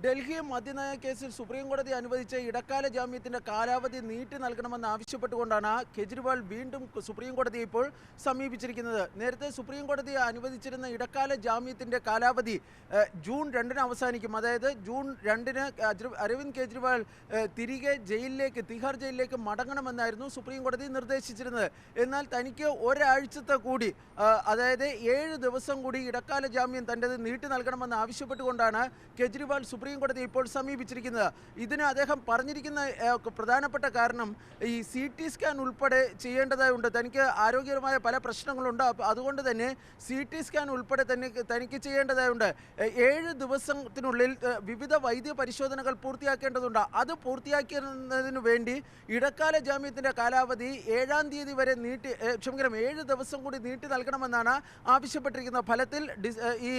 ഡൽഹി മദ്യനയ കേസിൽ സുപ്രീം കോടതി അനുവദിച്ച ഇടക്കാല ജാമ്യത്തിന്റെ കാലാവധി നീട്ടി നൽകണമെന്ന് ആവശ്യപ്പെട്ടുകൊണ്ടാണ് കെജ്രിവാൾ വീണ്ടും സുപ്രീം കോടതിയെ ഇപ്പോൾ സമീപിച്ചിരിക്കുന്നത്. നേരത്തെ സുപ്രീം കോടതി അനുവദിച്ചിരുന്ന ഇടക്കാല ജാമ്യത്തിന്റെ കാലാവധി ജൂൺ 2-ന് അവസാനിക്കും. അതായത് ജൂൺ 2-ന് അരവിന്ദ് കെജ്രിവാൾ തിരികെ ജയിലിലേക്ക്, തിഹാർ ജയിലിലേക്ക് മടങ്ങണമെന്നായിരുന്നു സുപ്രീം കോടതി നിർദ്ദേശിച്ചിരുന്നത്. എന്നാൽ തനിക്ക് ഒരാഴ്ചത്തെ കൂടി, അതായത് 7 ദിവസം കൂടി ഇടക്കാല ജാമ്യം തൻ്റെത് നീട്ടി നൽകണമെന്ന് ആവശ്യപ്പെട്ടുകൊണ്ടാണ് കെജ്രിവാൾ സുപ്രീം കോടതി ഇപ്പോൾ സമീപിച്ചിരിക്കുന്നത്. ഇതിന് അദ്ദേഹം പറഞ്ഞിരിക്കുന്ന പ്രധാനപ്പെട്ട കാരണം ഈ CT സ്കാൻ ഉൾപ്പെടെ ചെയ്യേണ്ടതായുണ്ട്. തനിക്ക് ആരോഗ്യപരമായ പല പ്രശ്നങ്ങളുണ്ട്. അതുകൊണ്ട് തന്നെ CT സ്കാൻ ഉൾപ്പെടെ തനിക്ക് ചെയ്യേണ്ടതായുണ്ട്. 7 ദിവസത്തിനുള്ളിൽ വിവിധ വൈദ്യ പരിശോധനകൾ പൂർത്തിയാക്കേണ്ടതുണ്ട്. അത് പൂർത്തിയാക്കുന്നതിന് വേണ്ടി ഇടക്കാല ജാമ്യത്തിൻ്റെ കാലാവധി 7-ാം തീയതി വരെ 7 ദിവസം കൂടി നീട്ടി നൽകണമെന്നാണ് ആവശ്യപ്പെട്ടിരിക്കുന്നത്. ഫലത്തിൽ ഈ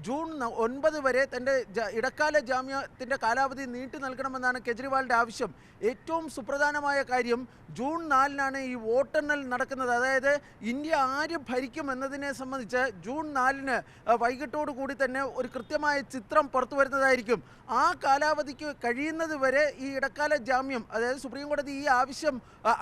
ജൂൺ 9 വരെ തൻ്റെ ഇടക്കാല ജാമ്യത്തിൻ്റെ കാലാവധി നീട്ടി നൽകണമെന്നാണ് കെജ്രിവാളിൻ്റെ ആവശ്യം. ഏറ്റവും സുപ്രധാനമായ കാര്യം, ജൂൺ 4-നാണ് ഈ വോട്ടെണ്ണൽ നടക്കുന്നത്. അതായത് ഇന്ത്യ ആര് ഭരിക്കും എന്നതിനെ സംബന്ധിച്ച് ജൂൺ 4-ന് വൈകിട്ടോടു കൂടി തന്നെ ഒരു കൃത്യമായ ചിത്രം പുറത്തു വരുന്നതായിരിക്കും. ആ കാലാവധിക്ക് കഴിയുന്നത് വരെ ഈ ഇടക്കാല ജാമ്യം, അതായത് സുപ്രീം കോടതി ഈ ആവശ്യം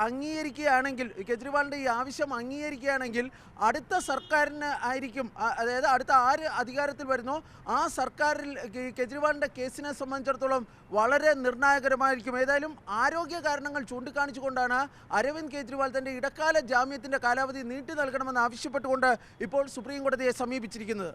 അംഗീകരിക്കുകയാണെങ്കിൽ, കെജ്രിവാളിൻ്റെ ഈ ആവശ്യം അംഗീകരിക്കുകയാണെങ്കിൽ അടുത്ത സർക്കാരിന് ആയിരിക്കും, അതായത് അടുത്ത ആര് അധികാരത്തിൽ വരുന്നോ ആ സർക്കാരിൽ കെജ്രിവാളിൻ്റെ കേസിനെ സംബന്ധിച്ചിടത്തോളം വളരെ നിർണായകരമായിരിക്കും. ഏതായാലും ആരോഗ്യ കാരണങ്ങൾ ചൂണ്ടിക്കാണിച്ചുകൊണ്ടാണ് അരവിന്ദ് കെജ്രിവാൾ തൻ്റെ ഇടക്കാല ജാമ്യത്തിൻ്റെ കാലാവധി നീട്ടി നൽകണമെന്ന് ആവശ്യപ്പെട്ടുകൊണ്ട് ഇപ്പോൾ സുപ്രീം കോടതിയെ സമീപിച്ചിരിക്കുന്നത്.